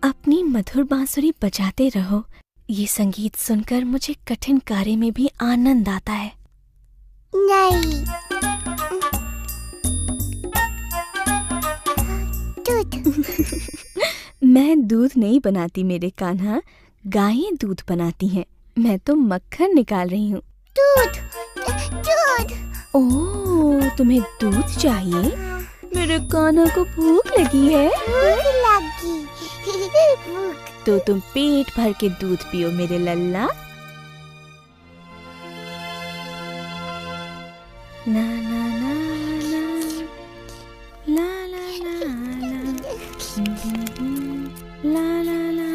अपनी मधुर बांसुरी बजाते रहो। ये संगीत सुनकर मुझे कठिन कार्य में भी आनंद आता है। नहीं। दूध। मैं दूध नहीं बनाती मेरे कान्हा, गायें दूध बनाती हैं। मैं तो मक्खन निकाल रही हूँ। दूध, दूध। ओह, तुम्हें दूध चाहिए? मेरे कान्हा को भूख लगी है। भूख लगी। तो तुम पेट भर के दूध पियो मेरे लल्ला। ना ना ना ना ला ला ला ला ला ला ला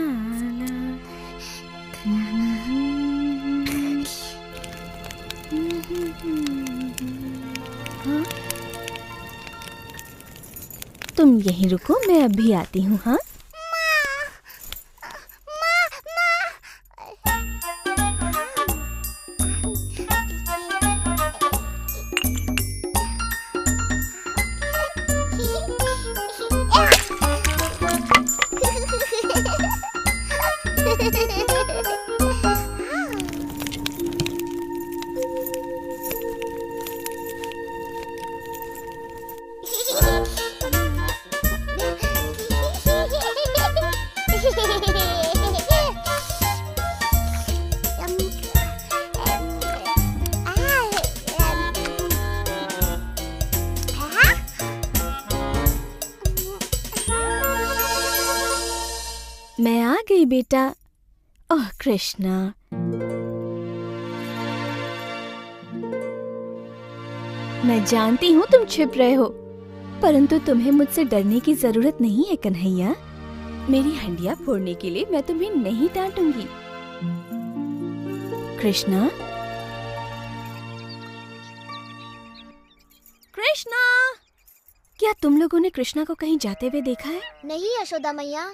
हाँ? तुम यहीं रुको, मैं अभी आती हूँ। हाँ, मैं आ गई बेटा। ओह कृष्णा, मैं जानती हूँ तुम छिप रहे हो, परंतु तुम्हें मुझसे डरने की जरूरत नहीं है कन्हैया। मेरी हंडिया फोड़ने के लिए मैं तुम्हें नहीं डांटूंगी। कृष्णा, कृष्णा, क्या तुम लोगों ने कृष्णा को कहीं जाते हुए देखा है? नहीं यशोदा मैया।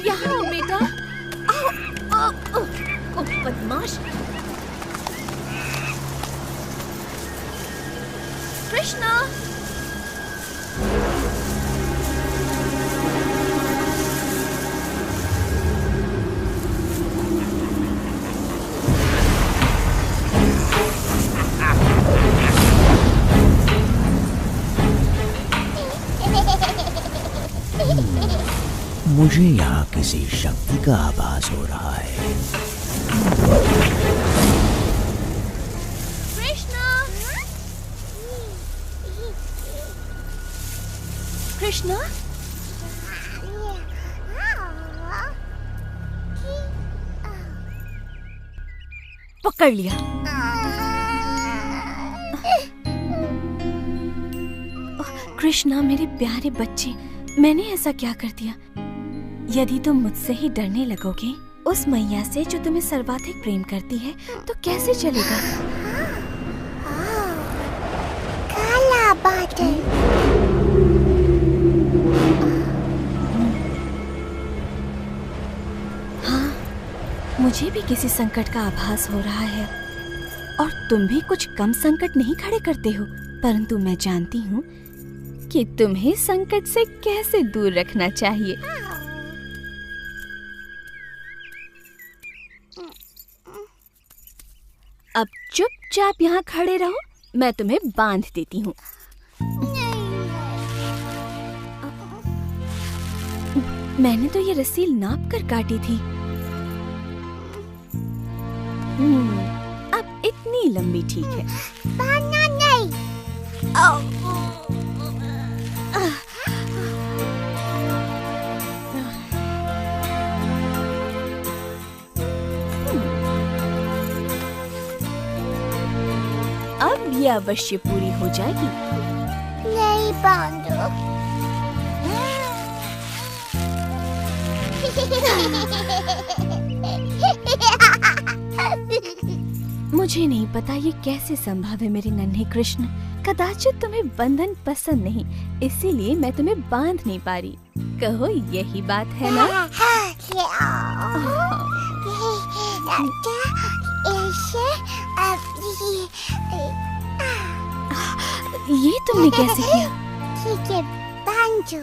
यहाँ आओ बेटा। आओ, आओ, आओ, बदमाश। कृष्णा, मुझे यहाँ किसी शक्ति का आभास हो रहा है। कृष्णा, कृष्णा, पकड़ लिया। कृष्णा मेरे प्यारे बच्चे, मैंने ऐसा क्या कर दिया? यदि तुम मुझसे ही डरने लगोगे, उस मैया से जो तुम्हें सर्वाधिक प्रेम करती है, तो कैसे चलेगा? काला बादल। हाँ, मुझे भी किसी संकट का आभास हो रहा है, और तुम भी कुछ कम संकट नहीं खड़े करते हो। परंतु मैं जानती हूँ कि तुम्हें संकट से कैसे दूर रखना चाहिए। अब चुपचाप यहाँ खड़े रहो, मैं तुम्हें बांध देती हूँ। मैंने तो ये रस्सी नाप कर काटी थी। अब इतनी लंबी ठीक है। बांधना नहीं। अब ये अवश्य पूरी हो जाएगी। नहीं बांधो। मुझे नहीं पता ये कैसे संभव है मेरे नन्हे कृष्ण। कदाचित तुम्हें बंधन पसंद नहीं, इसीलिए मैं तुम्हें बांध नहीं पा रही। कहो यही बात है ना? ये तुमने कैसे किया? ठीक है, बांधो।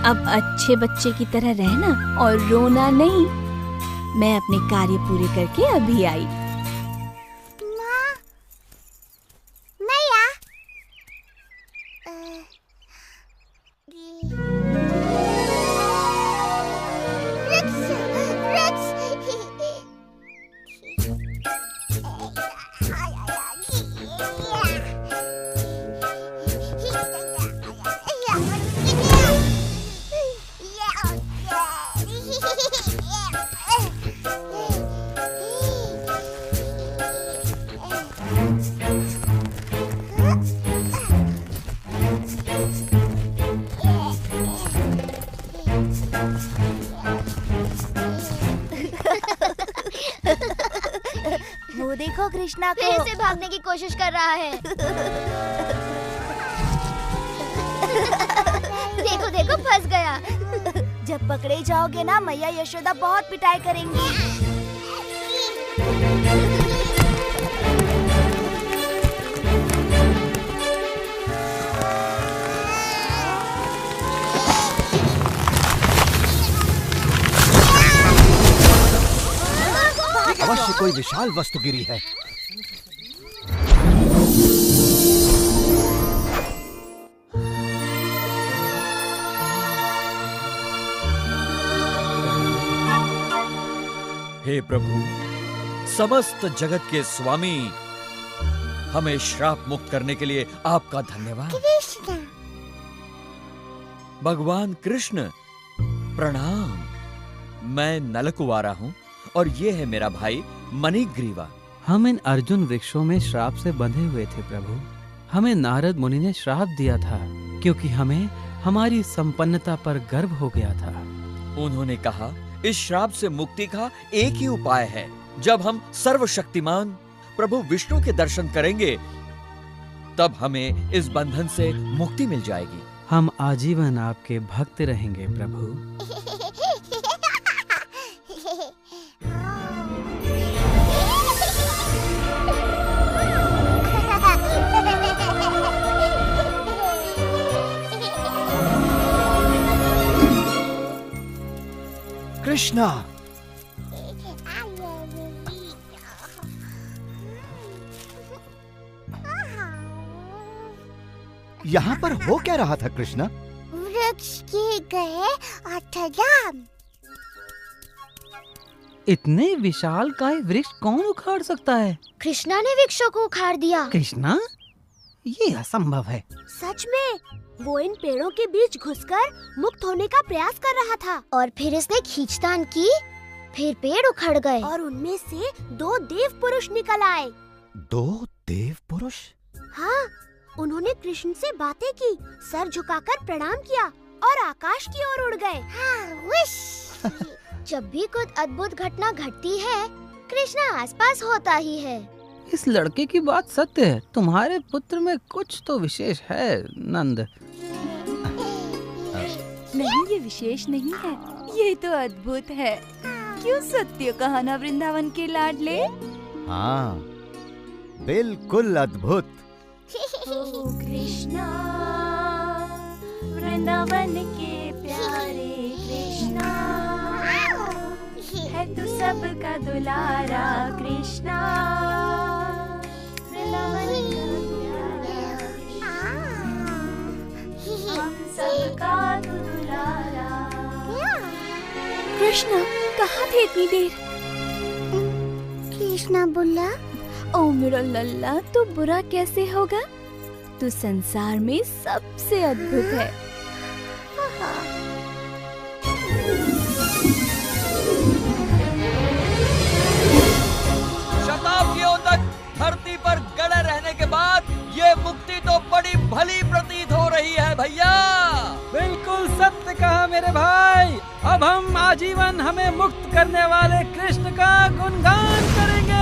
अब अच्छे बच्चे की तरह रहना और रोना नहीं। मैं अपने कार्य पूरे करके अभी आई। माँ, मैया। वो देखो कृष्णा को फिर से भागने की कोशिश कर रहा है। देखो देखो फंस गया। जब पकड़े जाओगे ना मैया यशोदा बहुत पिटाई करेंगी। अवश्य कोई विशाल वस्तु गिरी है। हे प्रभु, समस्त जगत के स्वामी, हमें श्राप मुक्त करने के लिए आपका धन्यवाद। कृष्ण। भगवान कृष्ण, प्रणाम। मैं नलकुवारा हूँ और ये है मेरा भाई मणिग्रीवा। हम इन अर्जुन वृक्षों में श्राप से बंधे हुए थे प्रभु। हमें नारद मुनि ने श्राप दिया था क्योंकि हमें हमारी संपन्नता पर गर्व हो गया था। उन्होंने कहा इस श्राप से मुक्ति का एक ही उपाय है। जब हम सर्वशक्तिमान प्रभु विष्णु के दर्शन करेंगे तब हमें इस बंधन से मुक्ति मिल जाएगी। हम आजीवन आपके भक्त रहेंगे प्रभु। कृष्णा, यहाँ पर हो क्या रहा था कृष्णा? वृक्ष के गए अठराम। इतने विशाल काय वृक्ष कौन उखाड़ सकता है? कृष्णा ने वृक्षों को उखाड़ दिया। कृष्णा, ये असंभव है। सच में वो इन पेड़ों के बीच घुसकर मुक्त होने का प्रयास कर रहा था और फिर इसने खींचतान की, फिर पेड़ उखड़ गए और उनमें से 2 देव पुरुष निकल आए। 2 देव पुरुष? हाँ, उन्होंने कृष्ण से बातें की, सर झुकाकर प्रणाम किया और आकाश की ओर उड़ गए। हाँ, जब भी कुछ अद्भुत घटना घटती है, कृष्णा आसपास होता ही है। इस लड़के की बात सत्य है। तुम्हारे पुत्र में कुछ तो विशेष है नंद। नहीं, ये विशेष नहीं है, ये तो अद्भुत है। क्यों सत्य कहा ना वृंदावन के लाडले? हाँ, बिल्कुल अद्भुत। ओ कृष्णा, वृंदावन के प्यारे कृष्णा, है तू सबका दुलारा कृष्णा, वृंदावन का प्यारा कृष्णा, हम सबका तू दुलारा। कृष्णा कहाँ थे इतनी देर? कृष्णा बोला, ओ मेरा लल्ला, तू बुरा कैसे होगा? तू संसार में सबसे अद्भुत है। शताब्दियों तक धरती पर गड़े रहने के बाद ये मुक्ति तो बड़ी भली प्रतीत हो रही है भैया। बिल्कुल सत्य कहा मेरे भाई। अब हम आजीवन हमें मुक्त करने वाले कृष्ण का गुणगान करेंगे।